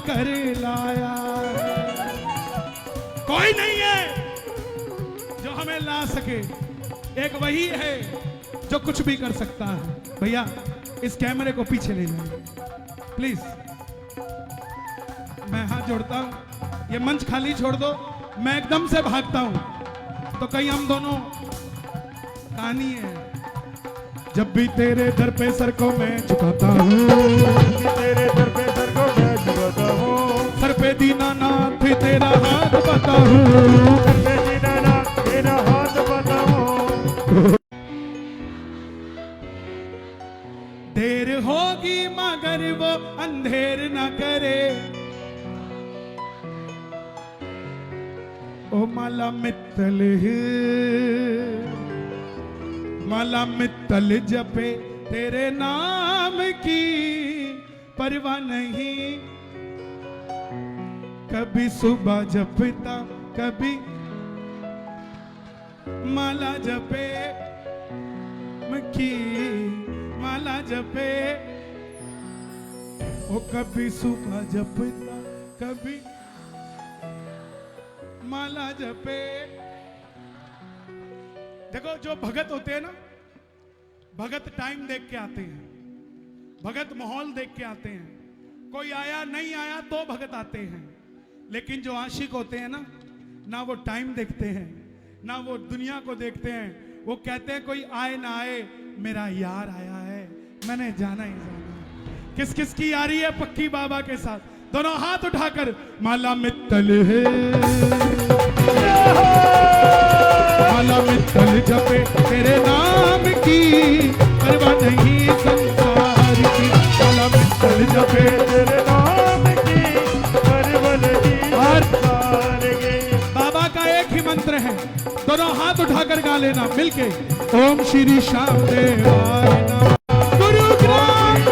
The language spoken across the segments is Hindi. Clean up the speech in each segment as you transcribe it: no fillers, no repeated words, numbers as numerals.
कर लाया। कोई नहीं है जो हमें ला सके, एक वही है जो कुछ भी कर सकता है। भैया इस कैमरे को पीछे ले जाइए प्लीज, मैं हाथ जोड़ता हूं, ये मंच खाली छोड़ दो, मैं एकदम से भागता हूं तो कहीं हम दोनों कहानी है। जब भी तेरे दर पे सर को मैं झुकाता हूँ, तेरे दर पे सर को मैं झुकाता हूँ, सर पे दीनानाथ तेरा हाथ पाता हूँ, सर पे दीनानाथ तेरा हाथ पाता हूँ। देर होगी मगर वो अंधेर न करे, ओ माला मित्तल माला मित्तल जपे तेरे नाम की परवाह नहीं, कभी सुबह जपता कभी माला जपे की माला जपे, ओ कभी सुबह जपता कभी माला जपे। देखो जो भगत होते हैं ना, भगत टाइम देख के आते हैं, भगत माहौल देख के आते हैं, कोई आया नहीं आया तो भगत आते हैं। लेकिन जो आशिक होते हैं ना वो टाइम देखते हैं ना वो दुनिया को देखते हैं, वो कहते हैं कोई आए ना आए मेरा यार आया है, मैंने जाना ही जाना। किस किस की यारी है पक्की बाबा के साथ? दोनों हाथ उठाकर माला मित्तल है, माला मित्तल जपे तेरे नाम की परवाह नहीं संसार की, माला मित्तल जपे तेरे नाम की परवाह नहीं संसार की। बाबा का एक ही मंत्र है, दोनों हाथ उठाकर गा लेना मिलके, ओम श्री श्याम देवाय नमः। गुरुग्राम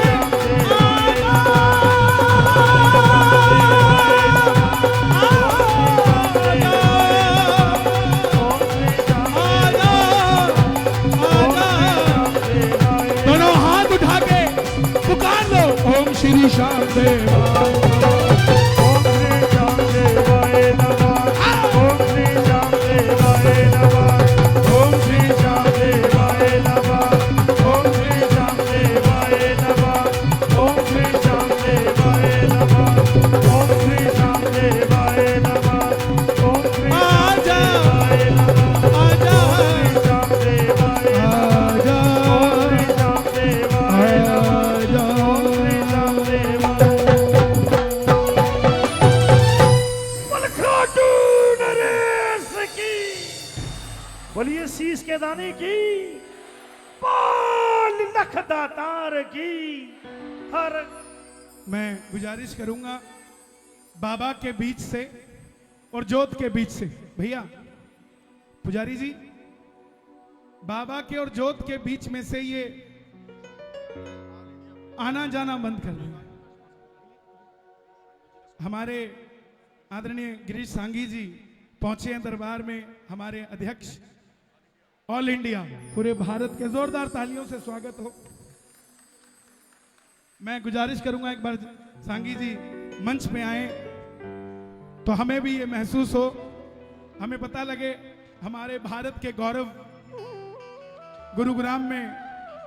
दोनों हाथ उठा के पुकार लो, ओम श्री श्याम देवाय, ओम श्री श्याम देवाय नमः, ओम श्री श्याम देवाय नमः, ओम श्री श्याम देवाय नमः, ओम श्री श्याम देवाय नमः, ओम श्री श्याम देवाय नमः, ओम श्री श्याम देवाय नमः, ओम श्री आजा नमः, आजा श्याम देवाय आजा श्याम देवाय आजा। श्याम देवाय। खाटू नरेश की बोलिए, शीश के दाने की, पाल लख दातार की। हर मैं गुजारिश करूंगा बाबा के बीच से और जोत के बीच से, भैया पुजारी जी बाबा के और जोत के बीच में से ये आना जाना बंद कर दें। हमारे आदरणीय गिरीश सांगी जी पहुंचे हैं दरबार में, हमारे अध्यक्ष ऑल इंडिया पूरे भारत के, जोरदार तालियों से स्वागत हो। मैं गुजारिश करूंगा एक बार सांगी जी मंच पे आए तो हमें भी ये महसूस हो, हमें पता लगे हमारे भारत के गौरव गुरुग्राम में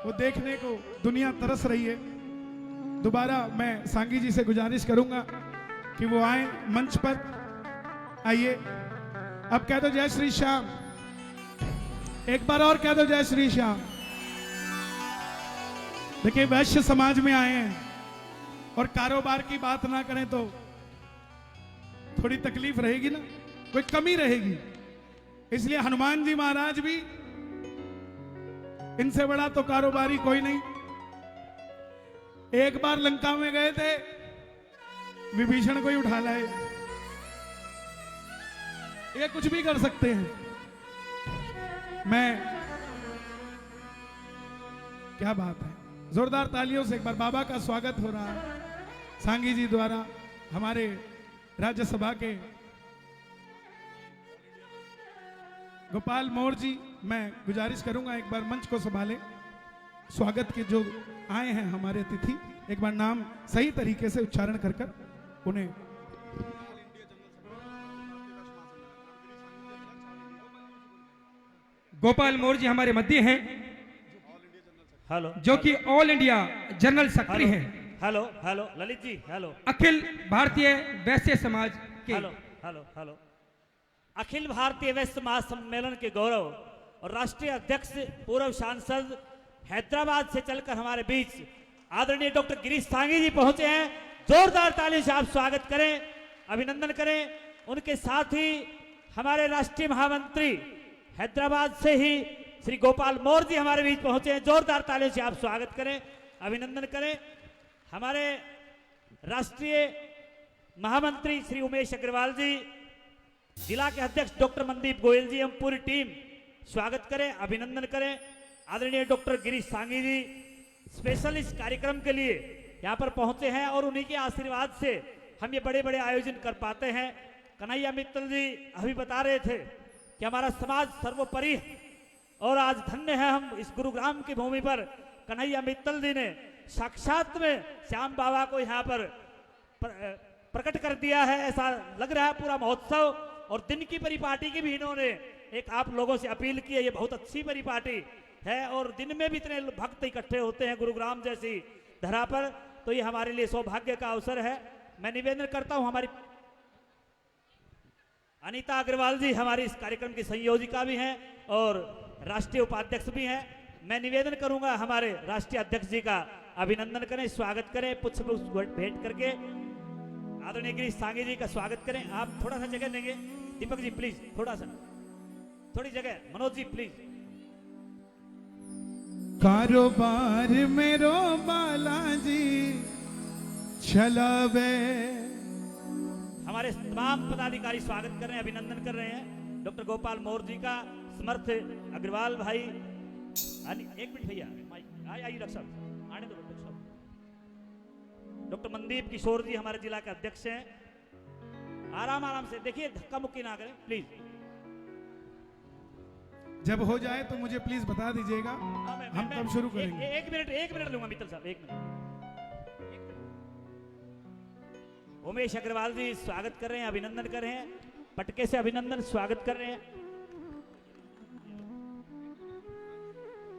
वो देखने को दुनिया तरस रही है। दोबारा मैं सांगी जी से गुजारिश करूंगा कि वो आए मंच पर, आइए। अब कह दो जय श्री श्याम, एक बार और कह दो जय श्री श्याम। देखिए वैश्य समाज में आए हैं और कारोबार की बात ना करें तो थोड़ी तकलीफ रहेगी ना, कोई कमी रहेगी। इसलिए हनुमान जी महाराज भी, इनसे बड़ा तो कारोबारी कोई नहीं। एक बार लंका में गए थे, विभीषण को ही उठा लाए। ये कुछ भी कर सकते हैं। मैं, क्या बात है, जोरदार तालियों से एक बार बाबा का स्वागत हो रहा है सांगी जी द्वारा। हमारे राज्यसभा के गोपाल मौर्य जी, मैं गुजारिश करूंगा एक बार मंच को संभालें। स्वागत के जो आए हैं हमारे अतिथि, एक बार नाम सही तरीके से उच्चारण कर उन्हें गोपाल मौर्य जी हमारे मध्य हैं, हेलो जो कि all India general secretary hello हैं hello hello Lalit ji hello Akhil Bharatiya वैश्य समाज के। Hello hello hello Akhil Bharatiya वैश्य महासम्मेलन के गौरव और राष्ट्रीय अध्यक्ष पूर्व सांसद हैदराबाद से चलकर हमारे बीच आदरणीय डॉक्टर गिरीश सांगी जी पहुंचे हैं। जोरदार तालियों से आप स्वागत करें, अभिनंदन करें। उनके साथ ही हमारे राष्ट्रीय महामंत्री हैदराबाद से ही श्री गोपाल मौर्य जी हमारे बीच पहुंचे हैं। जोरदार तालियों से आप स्वागत करें, अभिनंदन करें। हमारे राष्ट्रीय महामंत्री श्री उमेश अग्रवाल जी, जिला के अध्यक्ष डॉक्टर मनदीप गोयल जी, हम पूरी टीम स्वागत करें, अभिनंदन करें। आदरणीय डॉक्टर गिरीश सांगी जी स्पेशल इस कार्यक्रम के लिए यहाँ पर पहुंचे हैं और उन्हीं के आशीर्वाद से हम ये बड़े बड़े आयोजन कर पाते हैं। कन्हैया मित्तल जी अभी बता रहे थे कि हमारा समाज सर्वोपरि है और आज धन्य है हम इस गुरुग्राम की भूमि पर कन्हैया मित्तल जी ने साक्षात में श्याम बाबा को यहाँ पर प्रकट कर दिया है। ऐसा लग रहा है पूरा महोत्सव। और दिन की परिपाटी की भी इन्होंने एक आप लोगों से अपील की है, ये बहुत अच्छी परिपाटी है और दिन में भी इतने भक्त इकट्ठे होते हैं गुरुग्राम जैसी धरा पर, तो ये हमारे लिए सौभाग्य का अवसर है। मैं निवेदन करता हूं, हमारी अनीता अग्रवाल जी हमारी इस कार्यक्रम की संयोजिका भी हैं और राष्ट्रीय उपाध्यक्ष भी हैं। मैं निवेदन करूंगा हमारे राष्ट्रीय अध्यक्ष जी का अभिनंदन करें, स्वागत करें, पुष्प भेंट करके आदरणीय गिरीश सांगी जी का स्वागत करें। आप थोड़ा सा जगह देंगे दीपक जी प्लीज, थोड़ा सा थोड़ी जगह। मनोज जी प्लीज। कारोबार मेरो बालाजी चलावे। हमारे तमाम पदाधिकारी स्वागत कर रहे हैं, अभिनंदन कर रहे हैं डॉक्टर गोपाल मौर्य जी का। समर्थ अग्रवाल भाई, एक मिनट भैया, आइए डॉक्टर साहब, आने दो डॉक्टर साहब। डॉक्टर मनदीप किशोर जी हमारे जिला के अध्यक्ष हैं। आराम आराम से देखिए, धक्का मुक्की ना करें प्लीज। जब हो जाए तो मुझे प्लीज बता दीजिएगा, हम तब शुरू करेंगे। एक मिनट लूंगा मित्तल साहब, एक मिनट। उमेश अग्रवाल जी स्वागत कर रहे हैं, अभिनंदन कर रहे हैं, पटके से अभिनंदन स्वागत कर रहे हैं।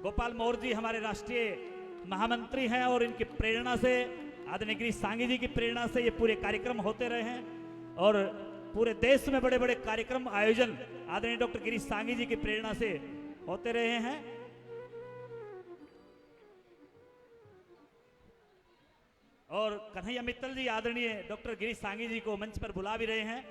गोपाल मौर्य जी हमारे राष्ट्रीय महामंत्री हैं और इनकी प्रेरणा से, आदरणीय गिरीश सांगी जी की प्रेरणा से ये पूरे कार्यक्रम होते रहे हैं और पूरे देश में बड़े बड़े कार्यक्रम आयोजन आदरणीय डॉक्टर गिरीश सांगी जी की प्रेरणा से होते रहे हैं। और कन्हैया मित्तल जी आदरणीय डॉक्टर गिरीश सांगी जी को मंच पर बुला भी रहे हैं।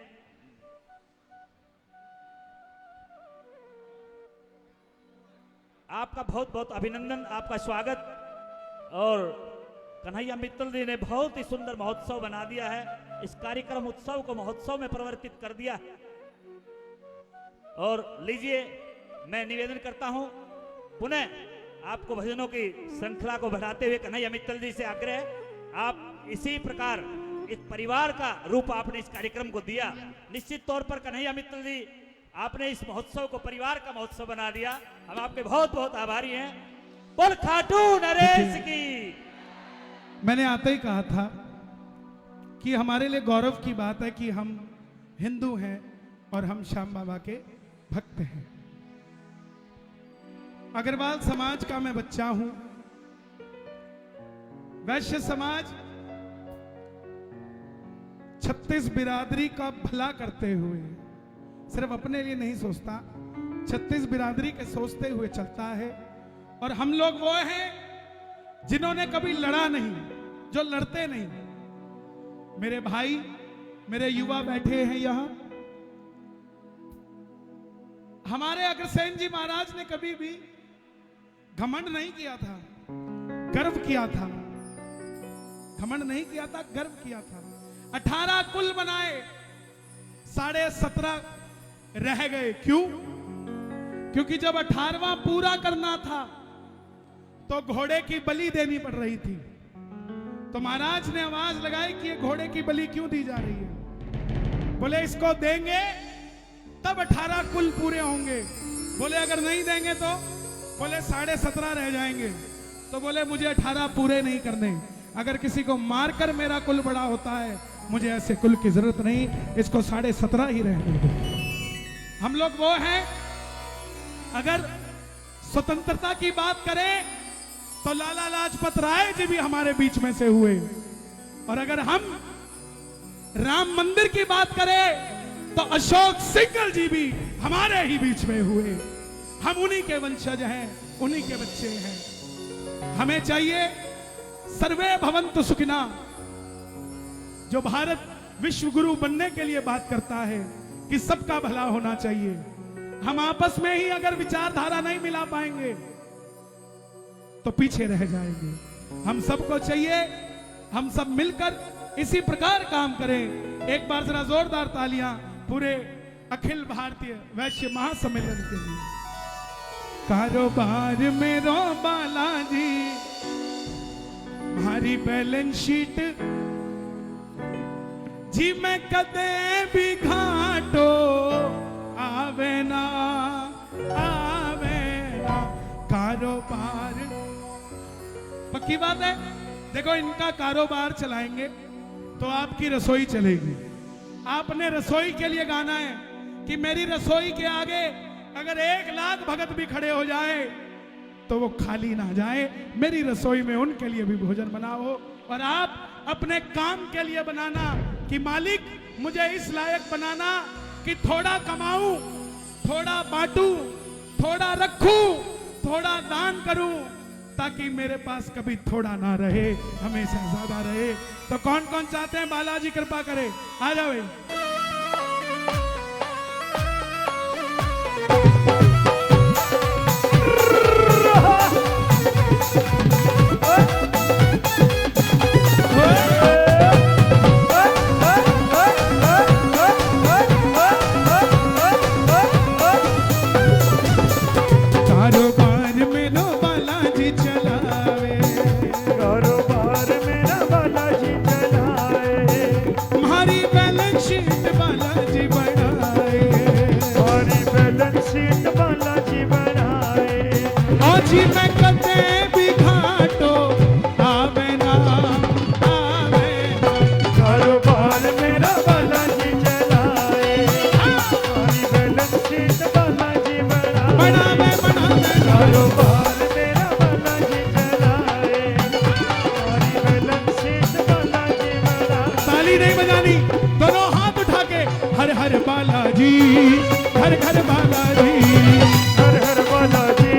आपका बहुत बहुत अभिनंदन, आपका स्वागत। और कन्हैया मित्तल जी ने बहुत ही सुंदर महोत्सव बना दिया है, इस कार्यक्रम उत्सव को महोत्सव में परिवर्तित कर दिया है। और लीजिए, मैं निवेदन करता हूं पुनः आपको भजनों की श्रृंखला को बढ़ाते हुए कन्हैया मित्तल जी से आग्रह, आप इसी प्रकार इस परिवार का रूप आपने इस कार्यक्रम को दिया। निश्चित तौर पर कन्हैया मित्तल जी आपने इस महोत्सव को परिवार का महोत्सव बना दिया, हम आपके बहुत बहुत आभारी हैं। बोल खाटू नरेश की। मैंने आते ही कहा था कि हमारे लिए गौरव की बात है कि हम हिंदू हैं और हम श्याम बाबा के भक्त हैं। अग्रवाल समाज का मैं बच्चा हूं। वैश्य समाज 36 बिरादरी का भला करते हुए सिर्फ अपने लिए नहीं सोचता, 36 बिरादरी के सोचते हुए चलता है। और हम लोग वो हैं जिन्होंने कभी लड़ा नहीं, जो लड़ते नहीं। मेरे भाई, मेरे युवा बैठे हैं यहां। हमारे अग्रसेन जी महाराज ने कभी भी घमंड नहीं किया था, गर्व किया था। घमंड नहीं किया था, गर्व किया था। 18 कुल बनाए, 17.5 रह गए। क्यों? क्योंकि जब 18वां पूरा करना था तो घोड़े की बलि देनी पड़ रही थी। तो महाराज ने आवाज लगाई कि ये घोड़े की बलि क्यों दी जा रही है? बोले इसको देंगे तब 18 कुल पूरे होंगे। बोले अगर नहीं देंगे तो? बोले 17.5 रह जाएंगे। तो बोले मुझे 18 पूरे नहीं करने। अगर किसी को मारकर मेरा कुल बड़ा होता है मुझे ऐसे कुल की जरूरत नहीं, इसको 17.5 ही रहने दो। हम लोग वो हैं, अगर स्वतंत्रता की बात करें तो लाला लाजपत राय जी भी हमारे बीच में से हुए, और अगर हम राम मंदिर की बात करें तो अशोक सिंघल जी भी हमारे ही बीच में हुए। हम उन्हीं के वंशज हैं, उन्हीं के बच्चे हैं। हमें चाहिए सर्वे भवन्तु सुखिना। जो भारत विश्व गुरु बनने के लिए बात करता है कि सबका भला होना चाहिए, हम आपस में ही अगर विचारधारा नहीं मिला पाएंगे तो पीछे रह जाएंगे। हम सबको चाहिए हम सब मिलकर इसी प्रकार काम करें। एक बार जरा जोरदार तालियां पूरे अखिल भारतीय वैश्य महासम्मेलन के लिए। कारोबार में रो बालाजी, हमारी बैलेंस शीट जी में कदे भी घाटो आवे ना कारोबार। पक्की बात है। देखो, इनका कारोबार चलाएंगे तो आपकी रसोई चलेगी। आपने रसोई के लिए गाना है कि मेरी रसोई के आगे अगर 1 लाख भगत भी खड़े हो जाए तो वो खाली ना जाए। मेरी रसोई में उनके लिए भी भोजन बनाओ, और आप अपने काम के लिए बनाना कि मालिक मुझे इस लायक बनाना कि थोड़ा कमाऊं, थोड़ा बांटूं, थोड़ा रखूं, थोड़ा दान करूं, ताकि मेरे पास कभी थोड़ा ना रहे, हमेशा ज्यादा रहे। तो कौन कौन चाहते हैं बालाजी कृपा करे? आ जाओ भाई। जी मैं कदे भी घाटो आवे ना कारोबार मेरा बालाजी चलाए। हमारी बैलेंस शीट बालाजी बनावे कारोबार मेरा बालाजी चलाए। हमारी बैलेंस शीट बालाजी बनावे। ताली नहीं बजानी, दोनों हाथ उठा के हर हर बालाजी, हर घर बालाजी, हर हर बालाजी,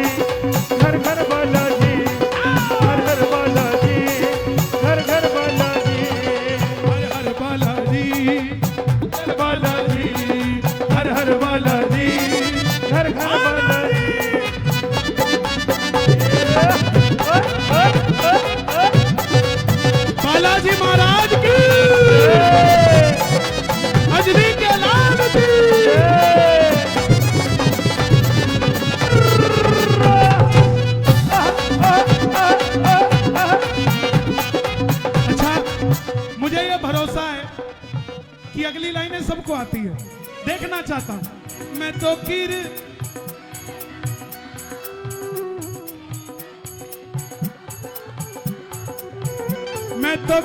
घर घर बालाजी, हर हर बालाजी, घर घर बालाजी, हर हर बालाजी, बालाजी, हर हर बालाजी, घर घर बालाजी। बालाजी महाराज की, अजनी के लाल की। भरोसा है कि अगली लाइनें सबको आती है। देखना चाहता हूं मैं तो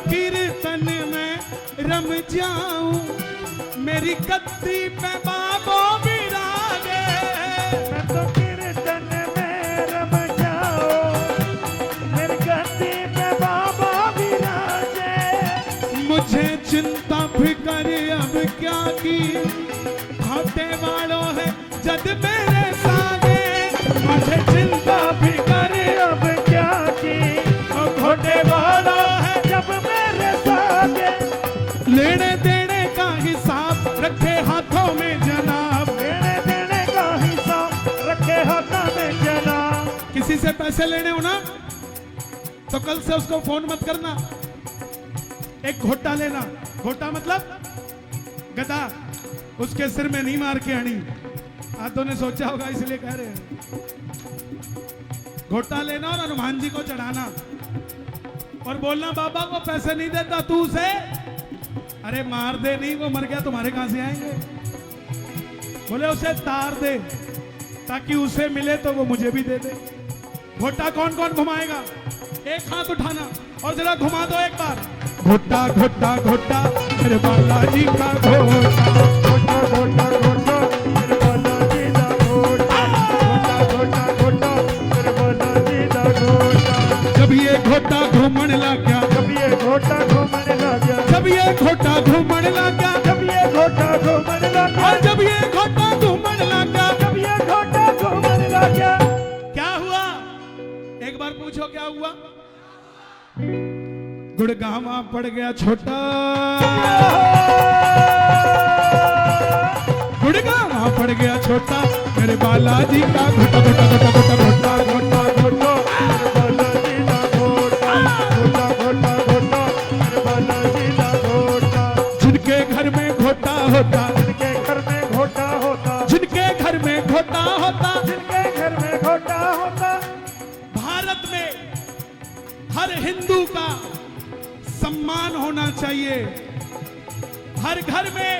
कीर्तन में रम जाऊं, मेरी गद्दी पे बाबो विराजे। मैं तो कीर्तन में रम जाऊं, मेरी गद्दी पे बाबो विराजे। मुझे चिंता फिकर अब क्या की, घाटे वालों है जद मेरे सागे। मुझे चिंता फिकर अब क्या की, घाटे वालों है जब मेरे सागे। लेने देने का हिसाब रखे हाथों में जनाब, लेने देने का हिसाब रखे हाथों में जनाब। किसी से पैसे लेने हो ना तो कल से उसको फोन मत करना, एक घोटा लेना। घोटा मतलब गदा, उसके सिर में नहीं मार के आनी। आदों ने सोचा होगा इसलिए कह रहे हैं। घोटा लेना और हनुमान जी को चढ़ाना और बोलना बाबा को पैसे नहीं देता तू उसे, अरे मार दे, नहीं वो मर गया तुम्हारे कहां से आएंगे। बोले उसे तार दे ताकि उसे मिले तो वो मुझे भी दे दे। घोटा कौन कौन घुमाएगा? एक हाथ उठाना और जरा घुमा दो एक बार। घोटा घोटा घोटा मेरे बालाजी का घोटा। घोटा घोटा घोटा मेरे बालाजी दा घोटा। घोटा घोटा घोटा मेरे बालाजी दा घोटा। जब ये घोटा घूमने लग गया, जब ये घोटा घूमने लगा, जब ये घोटा घूमने लग गया, जब ये घोटा घूमने लगा, और जब ये घोटा घूमने लग गया, जब ये घोटा घूमने लगा, क्या हुआ? एक बार पूछो क्या हुआ? गुड़गामा पड़ गया छोटा, गुड़गामा पड़ गया छोटा मेरे बालाजी का घोटा घोटा घोटा घोटा घोटा घोटा घोटा मेरे बालाजी दा घोटा। घोटा घोटा घोटा मेरे बालाजी दा घोटा। जिनके घर में घोटा होता, जिनके घर में घोटा होता, जिनके घर में घोटा होता, जिनके घर में घोटा होता, भारत में हर हिंदू का सम्मान होना चाहिए। हर घर में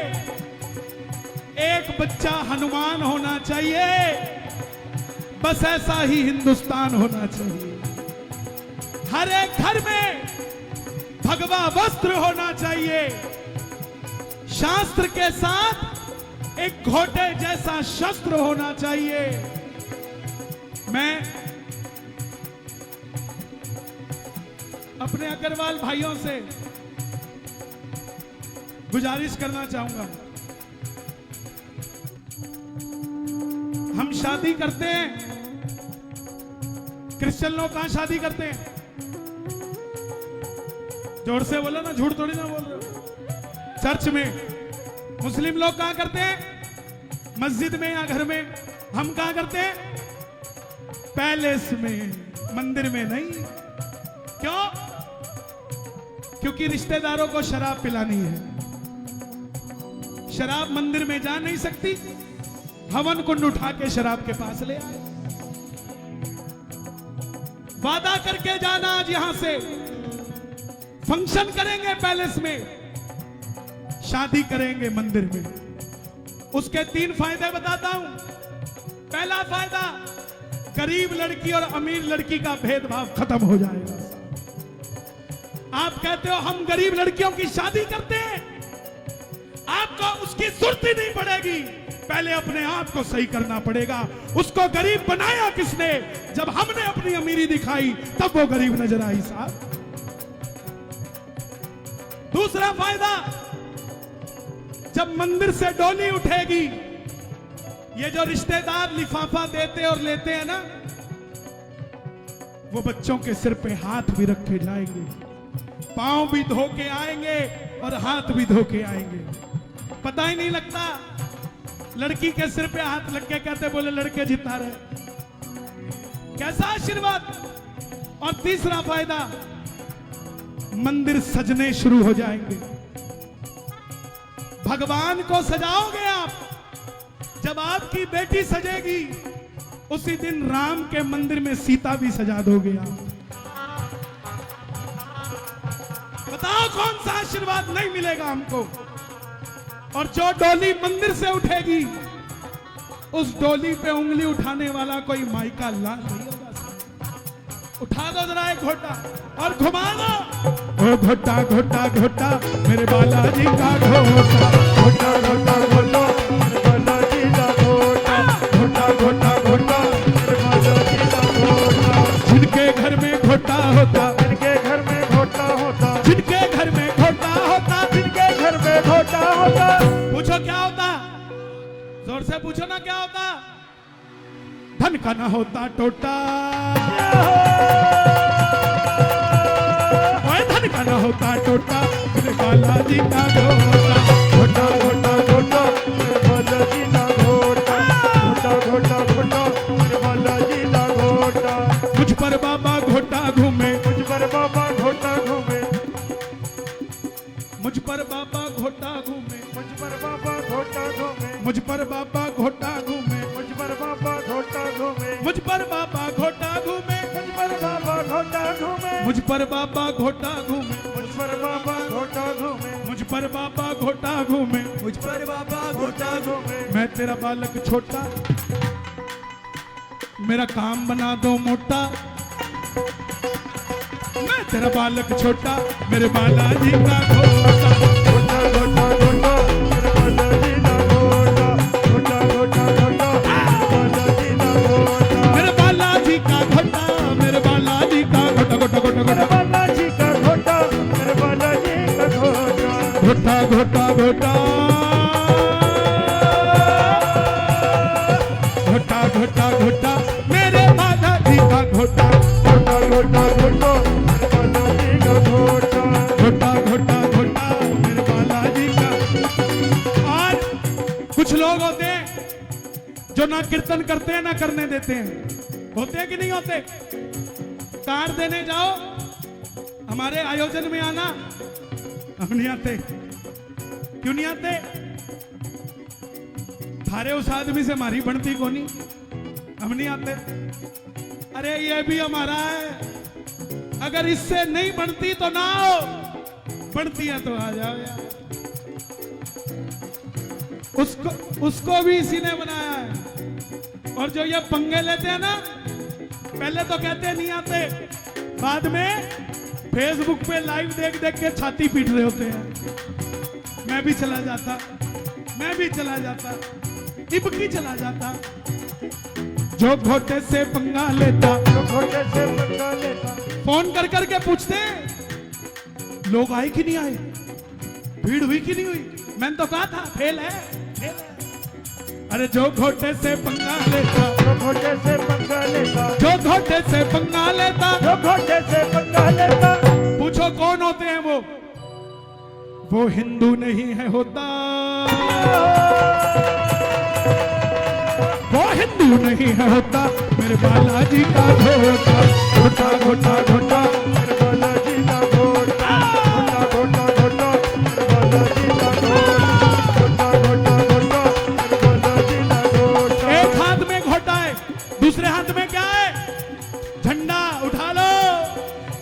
एक बच्चा हनुमान होना चाहिए। बस ऐसा ही हिंदुस्तान होना चाहिए। हर एक घर में भगवा वस्त्र होना चाहिए। शास्त्र के साथ एक घोटे जैसा शस्त्र होना चाहिए। मैं अपने अग्रवाल भाइयों से गुजारिश करना चाहूंगा, हम शादी करते हैं, क्रिश्चियन लोग कहां शादी करते हैं? जोर से बोलो ना, झूठ थोड़ी ना बोल रहे हो। चर्च में। मुस्लिम लोग कहां करते हैं? मस्जिद में या घर में। हम कहां करते हैं? पैलेस में, मंदिर में नहीं। क्यों? क्योंकि रिश्तेदारों को शराब पिलानी है। शराब मंदिर में जा नहीं सकती। हवन कुंड उठा के शराब के पास ले आए। वादा करके जाना, आज यहां से फंक्शन करेंगे पैलेस में, शादी करेंगे मंदिर में। उसके 3 फायदे बताता हूं। पहला फायदा, गरीब लड़की और अमीर लड़की का भेदभाव खत्म हो जाएगा। आप कहते हो हम गरीब लड़कियों की शादी करते हैं, आपको उसकी सुर्ती नहीं पड़ेगी। पहले अपने आप को सही करना पड़ेगा। उसको गरीब बनाया किसने? जब हमने अपनी अमीरी दिखाई तब वो गरीब नजर आई साहब। दूसरा फायदा, जब मंदिर से डोली उठेगी, ये जो रिश्तेदार लिफाफा देते और लेते हैं ना, वो बच्चों के सिर पे हाथ भी रखे जाएंगे, पांव भी धो के आएंगे और हाथ भी धो के आएंगे। पता ही नहीं लगता। लड़की के सिर पे हाथ लग के कहते बोले लड़के जिता रहे। कैसा आशीर्वाद। और तीसरा फायदा, मंदिर सजने शुरू हो जाएंगे। भगवान को सजाओगे आप। जब आपकी बेटी सजेगी, उसी दिन राम के मंदिर में सीता भी सजा दोगे आप। बताओ कौन सा आशीर्वाद नहीं मिलेगा हमको। और जो डोली मंदिर से उठेगी, उस डोली पे उंगली उठाने वाला कोई माई का लाल नहीं होगा। उठा दो जरा एक घोटा और घुमा दो। ओ घोटा घोटा घोटा मेरे बालाजी का घोटा। घोटा घोटा घोटा मेरे बालाजी दा घोटा। घोटा घोटा घोटा मेरे बालाजी दा घोटा। जिनके घर में घोटा होता, जिनके घर में घोटा होता, जिनके घर में घोटा होता, जिनके घर में घोटा होता। पूछो क्या होता? जोर से पूछो ना क्या होता? धन का ना होता टोटा, धन का ना होता टोटा मेरे बालाजी का घोटा। घोटा घोटा घोटा मेरे बालाजी दा घोटा। घोटा घोटा घोटा मेरे बालाजी दा घोटा। मुझ पर बाबा घोटा घूमे, मुझ पर बाबा घोटा घूमे, मुझ पर बाबा घोटा घूमे, मुझ पर बाबा घोटा घूमे, मुझ पर बाबा घोटा घूमे, मुझ पर बाबा घोटा घूमे, मुझ पर बाबा घोटा घूमे, मुझ पर बाबा घोटा घूमे, मुझ पर बाबा घोटा घूमे, मुझ पर बाबा घोटा घूमे, मुझ पर बाबा घोटा घूमे, मुझ पर बाबा घोटा घूमे। मैं तेरा बालक छोटा, मेरा काम बना दो मोटा। मैं तेरा बालक छोटा मेरे बालाजी का घोटा। घोटा घोटा घोटा मेरे बालाजी का घोटा। घोटा घोटा घोटा मेरे बालाजी का घोटा। मेरे बालाजी का घोटा मेरे बालाजी का घोटा घोटा घोटा मेरे घोटा बालाजी का घोटा। मेरे बालाजी का घोटा। घोटा घोटा घोटा घोटा घोटा घोटा मेरे बालाजी का घोटा। घोटा घोटा घोटा मेरे बालाजी का घोटा। घोटा घोटा घोटा मेरे बालाजी का। और कुछ लोग होते हैं जो ना कीर्तन करते हैं ना करने देते हैं, होते हैं कि नहीं होते? कार देने जाओ, हमारे आयोजन में आना, हम नहीं आते। क्यों नहीं आते? थारे उस आदमी से हमारी बनती कोनी, हम नहीं आते। अरे ये भी हमारा है, अगर इससे नहीं बनती तो ना आओ, बनती है तो आ जाओ यार। उसको भी इसी ने बनाया है। और जो ये पंगे लेते हैं ना, पहले तो कहते नहीं आते, बाद में फेसबुक पे लाइव देख देख के छाती पीट रहे होते हैं। मैं भी चला जाता, मैं भी चला जाता, इबकी चला जाता। जो घोटे से पंगा लेता, जो घोटे से पंगा लेता। फोन कर करके पूछते लोग आए कि नहीं आए, भीड़ हुई कि नहीं हुई। मैंने तो कहा था फेल है, फेल है। अरे जो घोटे से पंगा लेता, जो घोटे से पंगा लेता। जो घोटे से पंगा लेता, जो घोटे से पंगा लेता। पूछो कौन होते हैं वो हिंदू नहीं है होता, वो हिंदू नहीं है होता मेरे बालाजी का घोटा। घोटा घोटा घोटा मेरे बालाजी का घोटा। घोटा घोटा घोटा मेरे बालाजी का घोटा। घोटा घोटा घोटा मेरे बालाजी का घोटा। एक हाथ में घोटा है, दूसरे हाथ में क्या है? झंडा उठा लो,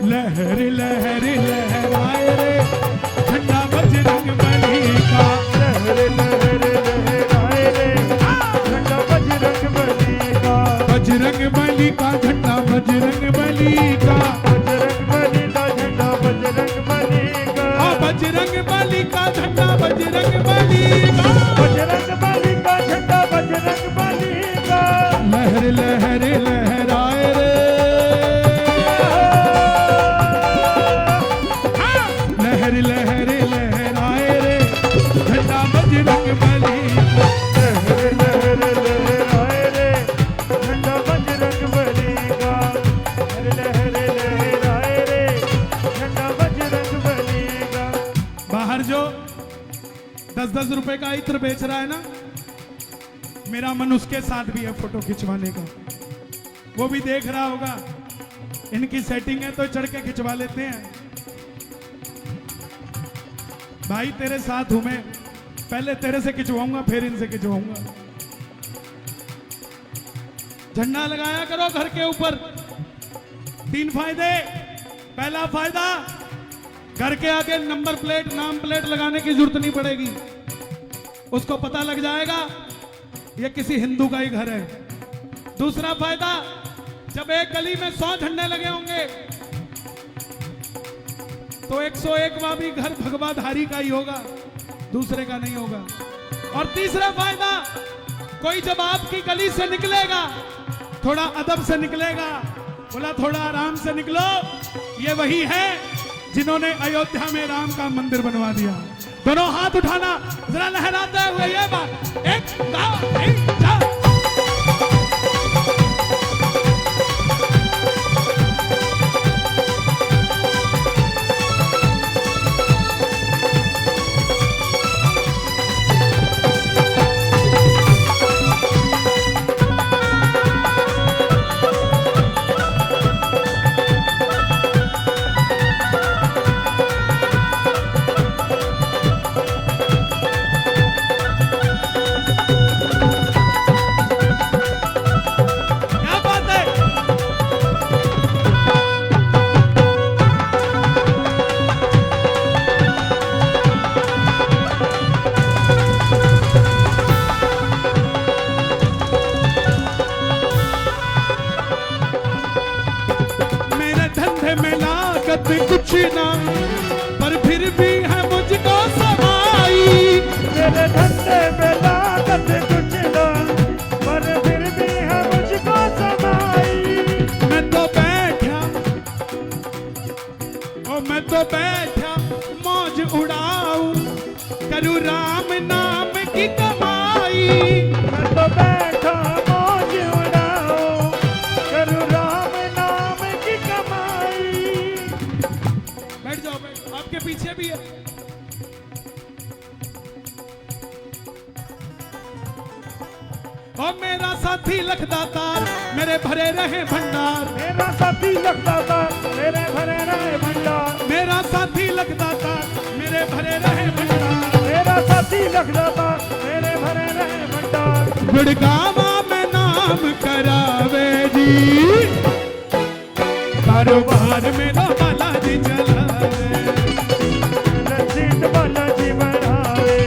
लहर लहर लहराए रे झंडा बजरंग बली का। लहर लहर लहराए रे झंडा बजरंग बली का। बजरंग बली का झंडा बजरंग बली का। बजरंग बली का झंडा बजरंग बली का। बजरंग बली का झंडा बजरंग बली का। बजरंग बली का झंडा बजरंग बली का। लहर लहर लहराए रे, लहर लहर लहराए रे झंडा बजरंग बली का। लहर लहर लहराए रे झंडा बजरंग बली का। लहर लहराए रे झंडा बजरंग बली का। बाहर जो 10-10 रुपए का इत्र बेच रहा है ना, मेरा मन उसके साथ भी है फोटो खिंचवाने का। वो भी देख रहा होगा, इनकी सेटिंग है तो चढ़ के खिंचवा लेते हैं। भाई तेरे साथ हूं मैं, पहले तेरे से खिंचवाऊंगा फिर इनसे खिंचवाऊंगा। झंडा लगाया करो घर के ऊपर। 3 फायदे। पहला फायदा, घर के आगे नंबर प्लेट नाम प्लेट लगाने की जरूरत नहीं पड़ेगी, उसको पता लग जाएगा ये किसी हिंदू का ही घर है। दूसरा फायदा, जब एक गली में 100 झंडे लगे होंगे तो 101वां भी घर भगवाधारी का ही होगा, दूसरे का नहीं होगा। और तीसरा फायदा, कोई जब आपकी गली से निकलेगा थोड़ा अदब से निकलेगा, बोला थोड़ा आराम से निकलो, ये वही है जिन्होंने अयोध्या में राम का मंदिर बनवा दिया। दोनों हाथ उठाना जरा लहराते हुए ये बात, 1 2 3 4। करूँ राम नाम की कमाई, मैं तो बैठा मौज उड़ाऊं, करूं राम नाम की कमाई। बैठ जाओ, आपके पीछे भी है। ओ मेरा साथी लखदातार, मेरे भरे रहे भंडार, मेरा साथी लखदातार, मेरे भरे रहे भंडार, मेरा साथी लखदातार, मेरे भरे रहे भंडार, मेरा साथी लखदातार, मेरे भरे रहे भंडार। गुड़गावा में नाम करावे जी, कारोबार मेरा बालाजी चलावे, रंजीत बालाजी बढ़ावे,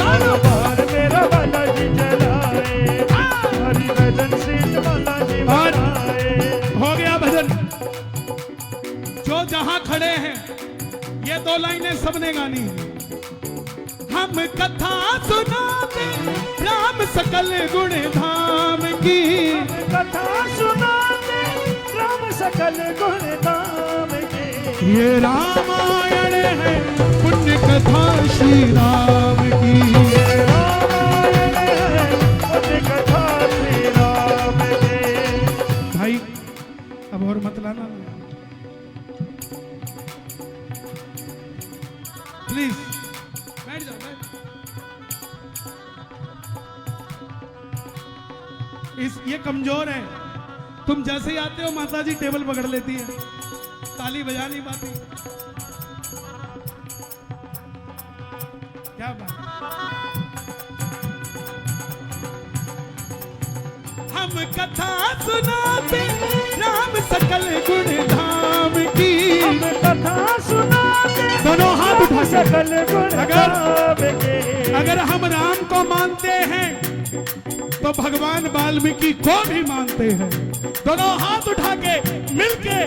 कारोबार मेरा बालाजी चलावे, हरि भजन सीत बालाजी बढ़ावे। हो गया भजन। जो जहां खड़े हैं ये दो लाइनें सबने गानी है। हम कथा सुनाते राम सकल गुण धाम की, कथा सुनाते राम सकल गुण धाम की। ये रामायण है पुण्य कथा श्री राम की, ये रामायण है पुण्य कथा श्री राम की। भाई अब और मत लाना प्लीज, बैठ जाओ बैठ। ये कमजोर है, तुम जैसे ही आते हो माता जी टेबल पकड़ लेती है, ताली बजा नहीं पाती। क्या बात। हम कथा सुनाते राम सकल गुण धाम की, हम कथा सुनाते दोनों हाथ उठा के। सकल गुण धाम की। अगर हम राम को मानते हैं तो भगवान वाल्मीकि को भी मानते हैं। दोनों हाथ उठा के मिलके,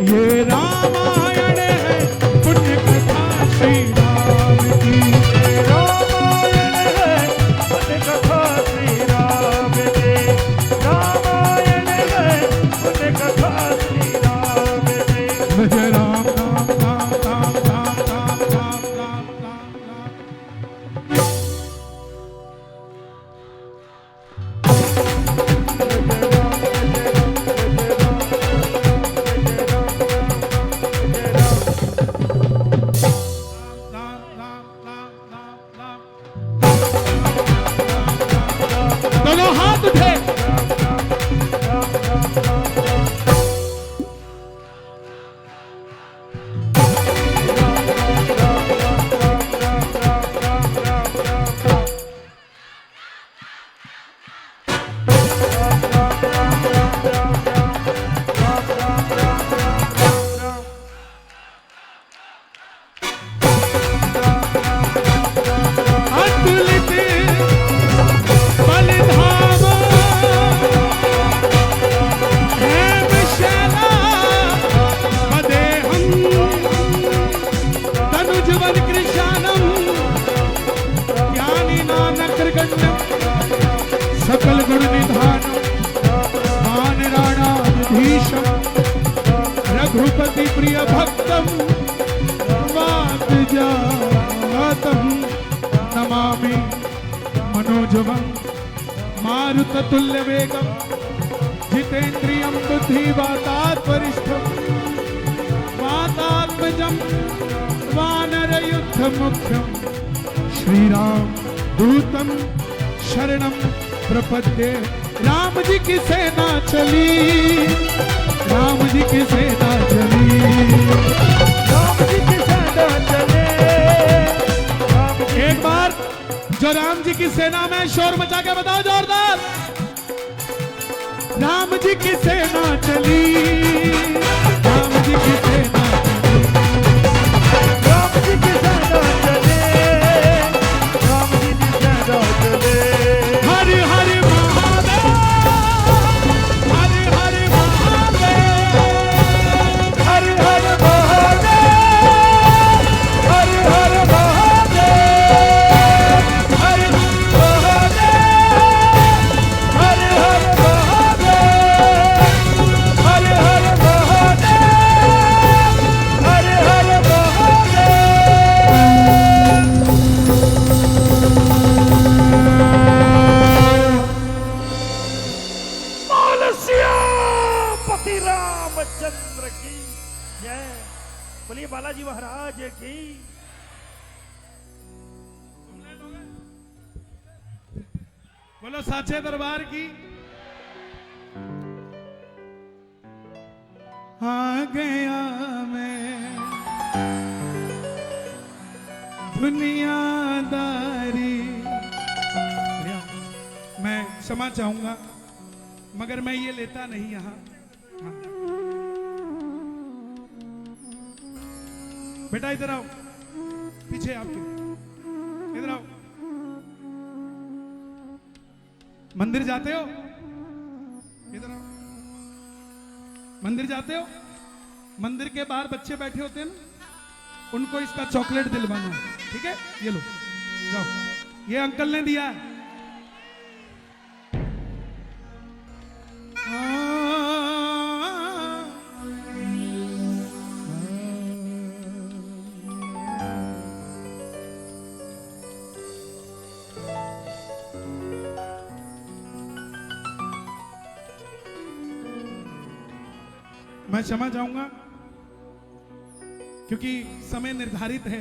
ये रामायण है पुण्य कथा श्री राम की, ये रामायण है पुण्य कथा श्री राम की। रामायण है पुण्य कथा श्री राम की। जय राम राम राम राम राम राम राम राम राम राम। दोनों हाथ उठे। अतुलित बलिधाम हेम शैला मदेहं तनुजवन कृशानम ज्ञानी नानक कृगण्यम सकल गुण निधानम मान राणा विभीषण रघुपति प्रिय भक्तम वात जातम नमामि मनोजवं मारुततुल्य वेगं जितेन्द्रियं बुद्धिवातात् वरिष्ठं वातात्मजं वानरयुद्धमुख्यं श्रीराम दूतं शरणं प्रपद्ये। राम जी की सेना चली, राम जी की सेना चली, राम जी की सेना चले। राम जी एक बार जो राम जी की सेना में शोर मचा के बताओ जोरदार। राम जी की सेना चली, राम जी की सेना चली, राम जी की सेना चले। राम जी की सेना चले। हरि हरि महादेव, हरि हरि महादेव, हर हर महादेव, हर हर महादेव, हर महादेव, हर हर महादेव, हर हर महादेव, बोलो साचे दरबार की। आ गया मैं दुनियादारी। मैं क्षमा चाहूंगा मगर मैं ये लेता नहीं यहां। हाँ। बेटा इधर आओ, पीछे आपके, इधर आओ। मंदिर जाते हो? इधर आओ। मंदिर जाते हो? मंदिर के बाहर बच्चे बैठे होते हैं ना, उनको इसका चॉकलेट दिलवाना है, ठीक है? ये लो, जाओ। ये अंकल ने दिया है। मैं क्षमा चाहूंगा क्योंकि समय निर्धारित है,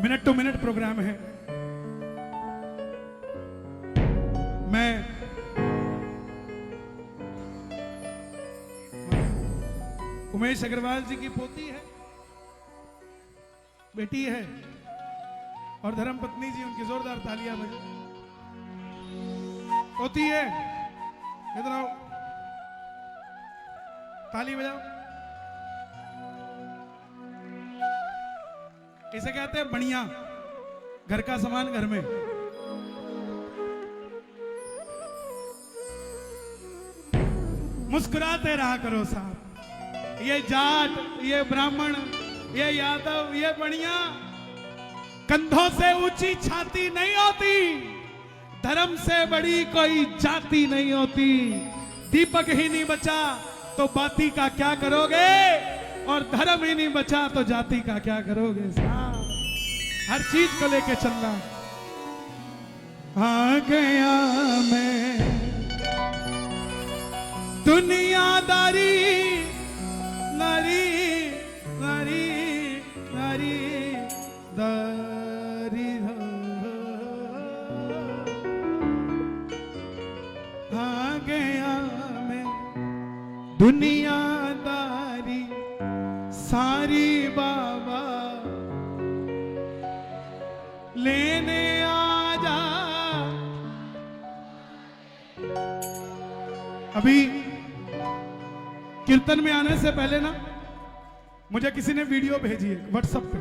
मिनट टू मिनट प्रोग्राम है। मैं उमेश अग्रवाल जी की पोती है, बेटी है, और धर्म पत्नी जी, उनकी जोरदार तालियां बजाओ। पोती है, इधर आओ, ताली बजाओ। इसे कहते हैं बढ़िया, घर का सामान घर में। मुस्कुराते रहा करो साहब। ये जाट, ये ब्राह्मण, ये यादव, ये बढ़िया, कंधों से ऊंची छाती नहीं होती, धर्म से बड़ी कोई जाति नहीं होती। दीपक ही नहीं बचा तो बाती का क्या करोगे, और धर्म ही नहीं बचा तो जाति का क्या करोगे साहब। हर चीज को लेके चलना। आ गया मैं दुनियादारी, नारी नारी नारी दारी। आ गया मैं दुनियादारी सारी बाबा लेने आ जा। अभी कीर्तन में आने से पहले ना मुझे किसी ने वीडियो भेजी है व्हाट्सएप पे।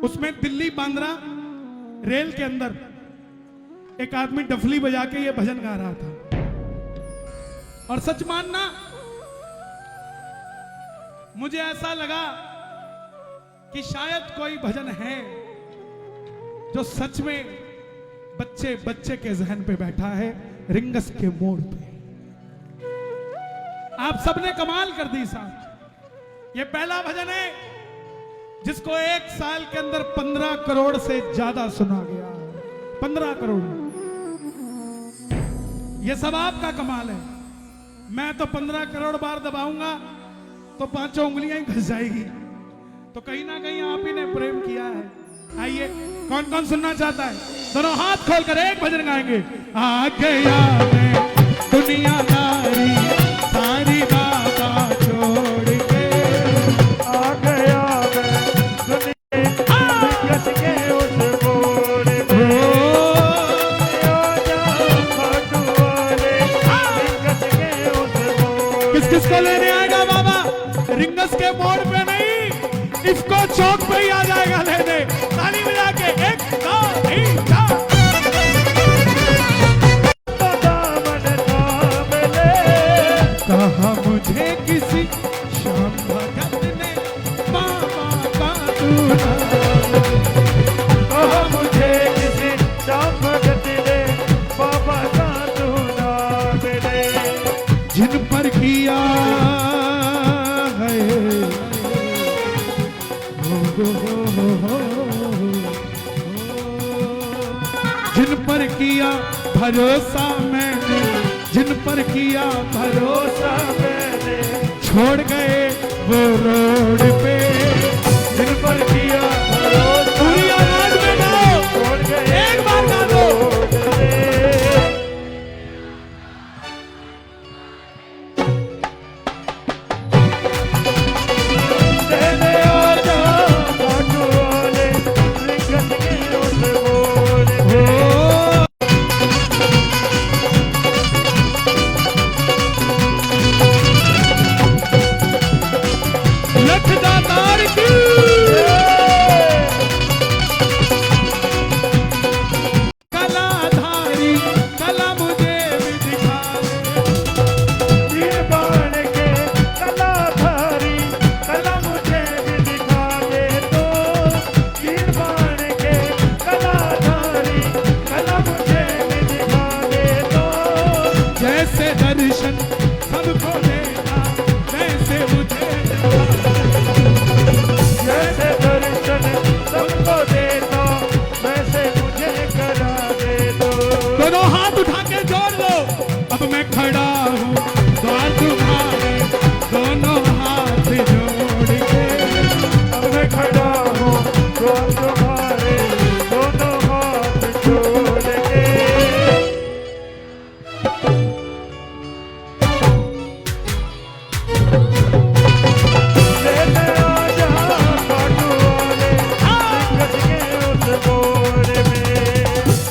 उसमें दिल्ली बांद्रा रेल के अंदर एक आदमी डफली बजा के ये भजन गा रहा था। और सच मानना, मुझे ऐसा लगा कि शायद कोई भजन है जो सच में बच्चे बच्चे के जहन पे बैठा है, रिंगस के मोड़ पे। आप सबने कमाल कर दी साहब। ये पहला भजन है जिसको एक साल के अंदर 15 करोड़ से ज्यादा सुना गया। 15 करोड़। ये सब आपका कमाल है। मैं तो 15 करोड़ बार दबाऊंगा तो 5 उंगलियां ही घस जाएगी। तो कहीं ना कहीं आप ही ने प्रेम किया है। आइए, कौन कौन सुनना चाहता है? दोनों हाथ खोलकर एक भजन गाएंगे। आ गया मैं दुनियादारी सारी बाबा छोड़ के। आ गया मैं दुनिया के उस मोड़ पे। आजा खाटू वाले रिंगस के उस मोड़। किस किस को लेने आएगा बाबा? रिंगस के मोड़ पे नहीं, इसको चौक पे ही आ जाएगा लेने। ताली बजा के 1 2 3 4। कहा मुझे किसी शाम भगत ने बाबा का दूल्हा। कहा मुझे किसी शाम भगत ने बाबा का दूल्हा मिले। जिन पर किया है जिन पर किया भरोसा मैंने, जिन पर किया भरोसा मैंने, छोड़ गए वो रोड पे। जिन पर किया भरोसा पूरी आवाज में गाओ, छोड़ गए एक बार गा दो।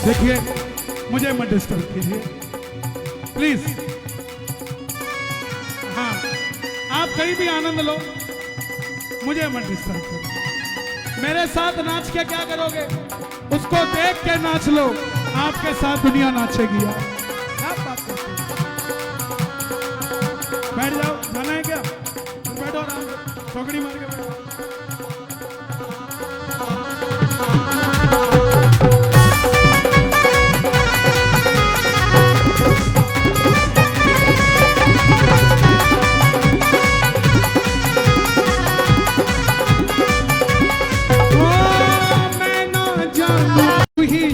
देखिए, मुझे मत डिस्टर्ब कीजिए प्लीज। हाँ, आप कहीं भी आनंद लो, मुझे मत डिस्टर्ब करो। मेरे साथ नाच के क्या करोगे? उसको देख के नाच लो, आपके साथ दुनिया नाचेगी यार। क्या बात करते हो? बैठ जाओ, जाना है क्या? बैठो आराम से, चौकड़ी मार के बैठो।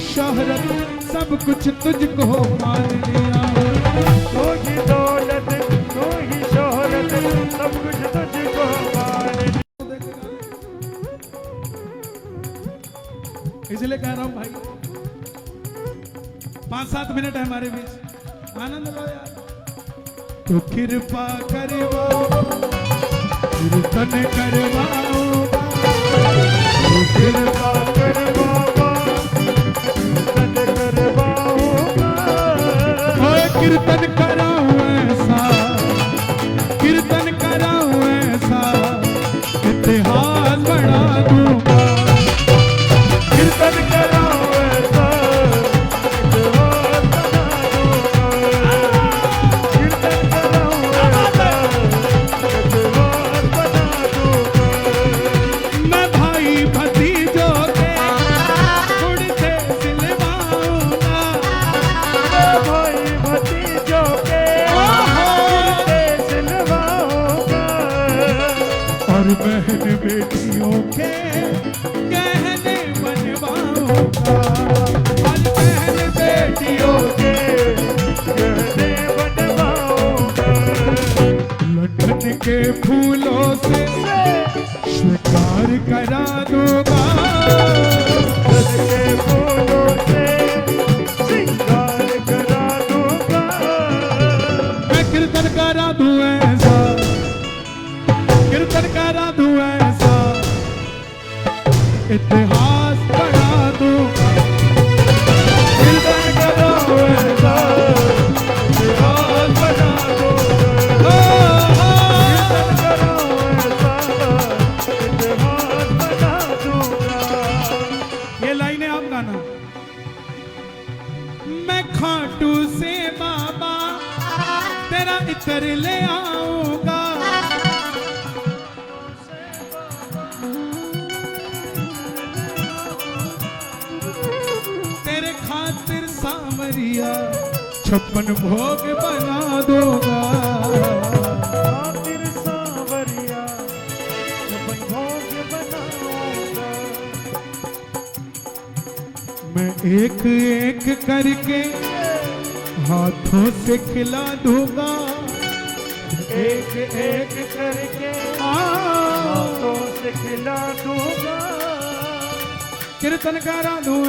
शोहरत सब कुछ तुझको मान लिया, तू ही दौलत तू ही शोहरत सब कुछ तुझको मान लिया। इसलिए कह रहा हूं भाई, 5-7 मिनट है हमारे बीच, आनंद लो यार। तो कृपा करवाओ, कीर्तन करवाओ, तू कृपा करवाओ, कीर्तन कराऊं ऐसा, कीर्तन कराऊं ऐसा, इतिहास बढ़ा दूंगा। कीर्तन कराऊं ऐसा, इतिहास बना दूंगा। कीर्तन कराऊं ऐसा, इतिहास बना दूंगा। मैं भाई भतीजों के उड़ते सिलवाऊंगा, भाई भतीजों के उड़ते सिलवाऊंगा। और बहन बेटियों के गहने बनवाऊंगा, और बहन बेटियों के गहने बनवाऊंगा। लंदन के फूलों से श्रृंगार करा दूंगा, रस के फूलों से श्रृंगार करा दूंगा। मैं कीर्तन करा दूं ऐसा, कीर्तन करा दूं ऐसा, इतिहास बढ़ा दूंगा। कीर्तन कराऊं ऐसा, इतिहास बना दूंगा। कीर्तन कराऊं ऐसा, इतिहास बना दूंगा। ये लाइनें आप गाना। मैं खाटू से बाबा तेरा इतर ले आऊंगा, तेरे खातिर सांवरिया 56 भोग बना दूंगा। खातिर सांवरिया 56 भोग बनाऊंगा। मैं एक एक करके हाथों से खिला दूंगा, एक एक करके हाथों से खिला दूंगा। कीर्तन करा दूं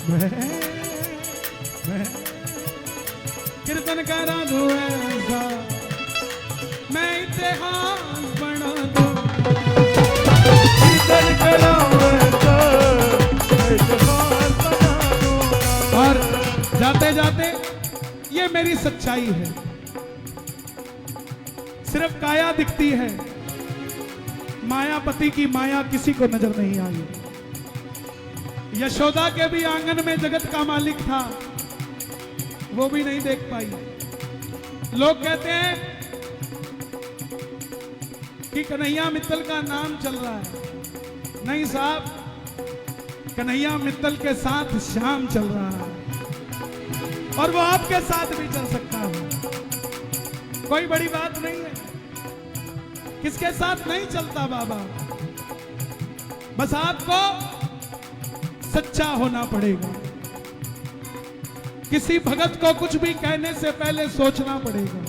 मैं कीर्तन करा दूं ऐसा, मैं इतिहास बना दूं। कीर्तन कराऊं ऐसा, इतिहास बना दूंगा। और जाते जाते ये मेरी सच्चाई है, सिर्फ काया दिखती है, मायापति की माया किसी को नजर नहीं आई। यशोदा के भी आंगन में जगत का मालिक था, वो भी नहीं देख पाई। लोग कहते हैं कि कन्हैया मित्तल का नाम चल रहा है, नहीं साहब, कन्हैया मित्तल के साथ श्याम चल रहा है, और वो आपके साथ भी चल सकता है, कोई बड़ी बात नहीं है। किसके साथ नहीं चलता बाबा, बस आपको सच्चा होना पड़ेगा। किसी भगत को कुछ भी कहने से पहले सोचना पड़ेगा।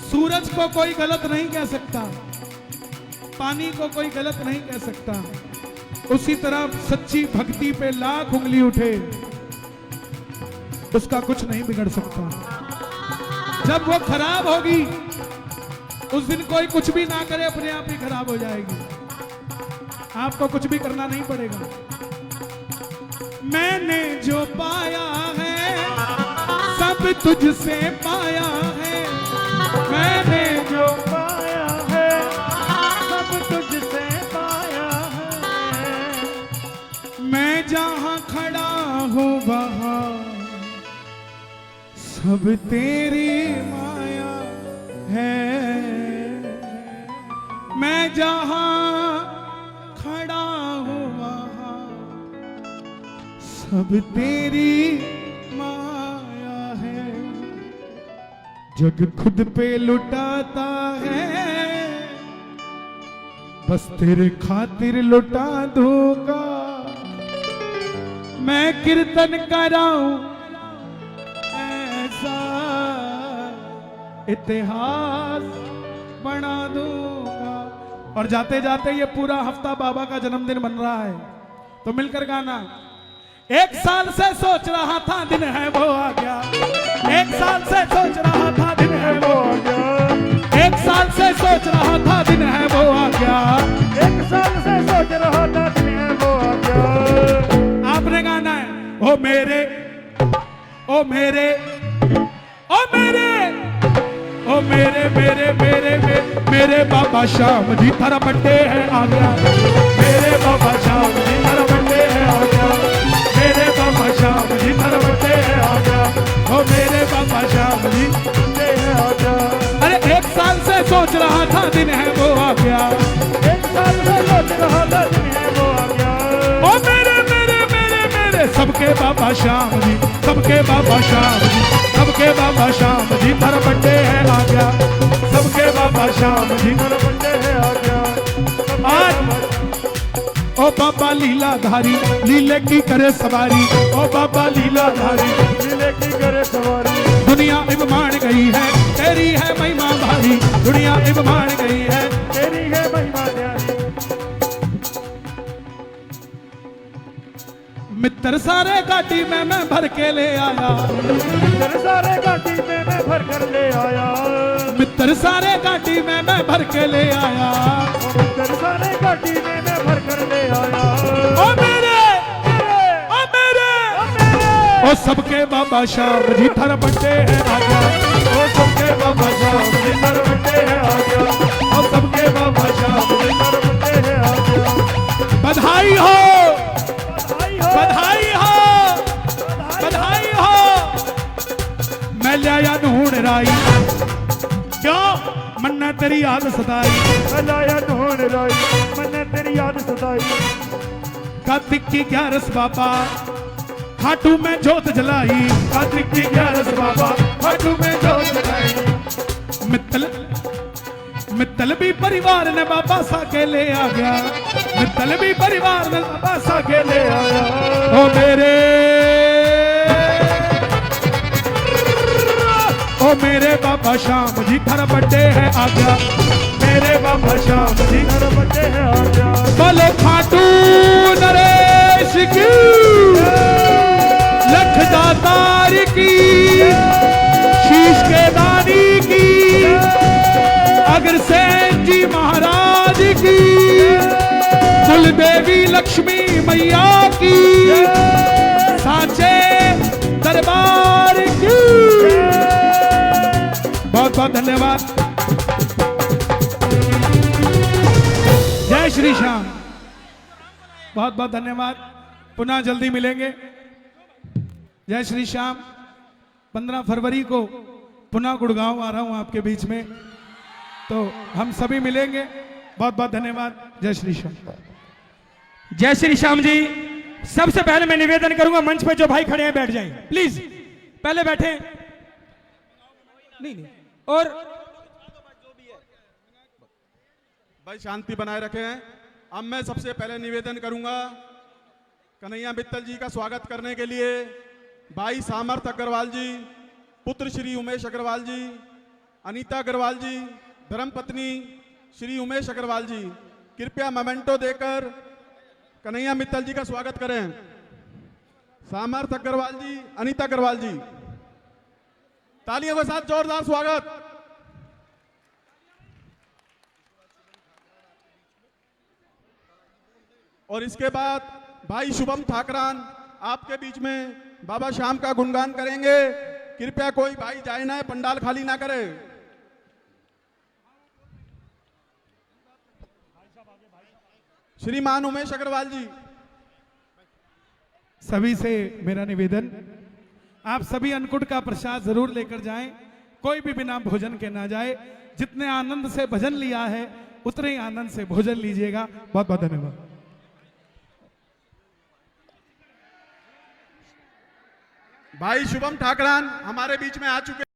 सूरज को कोई गलत नहीं कह सकता, पानी को कोई गलत नहीं कह सकता। उसी तरह सच्ची भक्ति पे लाख उंगली उठे, उसका कुछ नहीं बिगड़ सकता। जब वो खराब होगी, उस दिन कोई कुछ भी ना करे, अपने आप ही खराब हो जाएगी। आपको कुछ भी करना नहीं पड़ेगा। मैंने जो पाया है सब तुझसे पाया है। मैंने जो पाया है सब तुझसे पाया है। मैं जहां खड़ा हूँ वहां सब तेरी माया है। मैं जहां खड़ा हूँ वहां सब तेरी माया है। जग खुद पे लुटाता है बस तेरे खातिर लुटा दूंगा। मैं कीर्तन कराऊं ऐसा इतिहास बना दूंगा। और जाते जाते ये पूरा हफ्ता बाबा का जन्मदिन बन रहा है तो मिलकर गाना। एक साल से सोच रहा था दिन है वो आ गया। एक साल से सोच रहा था दिन है वो आ गया। एक साल से सोच रहा था दिन है वो आ गया। एक साल से सोच रहा था दिन है वो आ गया। आपने गाना है ओ मेरे ओ मेरे ओ मेरे ओ मेरे मेरे मेरे मेरे, मेरे बाबा श्याम जी थारा बर्थडे है आ गया। मेरे बाबा श्याम जी थारा बर्थडे है आ गया। मेरे बाबा श्याम जी थारा बर्थडे है आ गया। ओ मेरे बाबा श्याम जी बर्थडे है आ गया। अरे एक साल से सोच रहा था दिन है वो आ गया। एक साल से सोच रहा था दिन है वो आ गया। ओ मेरे मेरे मेरे मेरे सबके बाबा श्याम जी सबके बाबा श्याम जी सबके बाबा श्याम जी थारा बर्थडे है आ गया। सबके बाबा श्याम जी तेरा बर्थडे है आ गया। आज ओ बाबा लीलाधारी लीले की करे सवारी। ओ बाबा लीलाधारी लीले की करे सवारी। दुनिया इब मान गई है तेरी है महिमा भारी। दुनिया इब मान गई है तेरी है महिमा न्यारी। मित्र सारे गाड़ी में मैं भर के ले आया। तेरे सारे गाड़ी में मैं भर कर ले आया। मित्र सारे गाड़ी में मैं भर के ले आया। तेरे सारे गाड़ी में मैं भर कर ले आया। ओ मेरे ओ मेरे ओ सबके बाबा श्याम जी थारा बर्थडे है आ गया। ओ सबके बाबा श्याम जी थारा बर्थडे है आ गया। ओ सबके बाबा श्याम जी तेरा बर्थडे है आ गया। बधाई हो बधाई हो बधाई हो बधाई हो। मैं लाया ढूंढ राई क्यों मन्ना तेरी याद सताई। लाया ढूंढ राई मैंने तेरी याद सताई। कार्तिक की 11 बाबा खाटू में जोत जलाई। कार्तिक की 11 बाबा खाटू में जोत जलाई। मित्तल भी परिवार ने बाबा सा के ले आ गया। मित्तल भी परिवार ने बाबा सा के ले आया। ओ मेरे ओ मेरे बाबा श्याम जी थारा बर्थडे है आ गया। मेरे बाबा श्याम जी तेरा बर्थडे है आ गया। बोलो खाटू नरेश की लख दातार की शीश के दानी की अग्रसेन जी महाराज की कुल देवी लक्ष्मी मैया की साचे दरबार की। बहुत बहुत धन्यवाद। जय श्री श्याम। बहुत बहुत धन्यवाद। पुनः जल्दी मिलेंगे। जय श्री श्याम। 15 फरवरी को पुनः गुड़गांव आ रहा हूं आपके बीच में तो हम सभी मिलेंगे। बहुत बहुत धन्यवाद। जय श्री श्याम। जय श्री श्याम जी। सबसे पहले मैं निवेदन करूंगा मंच पे जो भाई खड़े हैं बैठ जाएं प्लीज। पहले बैठे नहीं और भाई शांति बनाए रखे हैं। अब मैं सबसे पहले निवेदन करूंगा कन्हैया मित्तल जी का स्वागत करने के लिए भाई सामर्थ अग्रवाल जी, पुत्र श्री उमेश अग्रवाल जी, अनीता अग्रवाल जी, धर्मपत्नी श्री उमेश अग्रवाल जी कृपया मोमेंटो देकर कन्हैया मित्तल जी का स्वागत करें। सामर्थ अग्रवाल जी, अनीता अग्रवाल जी, तालियों के साथ जोरदार स्वागत। और इसके बाद भाई शुभम ठाकरान आपके बीच में बाबा श्याम का गुणगान करेंगे। कृपया कोई भाई जाए ना, पंडाल खाली ना करे। श्रीमान उमेश अग्रवाल जी। सभी से मेरा निवेदन, आप सभी अन्नकूट का प्रसाद जरूर लेकर जाएं। कोई भी बिना भोजन के ना जाए। जितने आनंद से भजन लिया है उतने ही आनंद से भोजन लीजिएगा। बहुत बहुत धन्यवाद। भाई शुभम ठाकरान हमारे बीच में आ चुके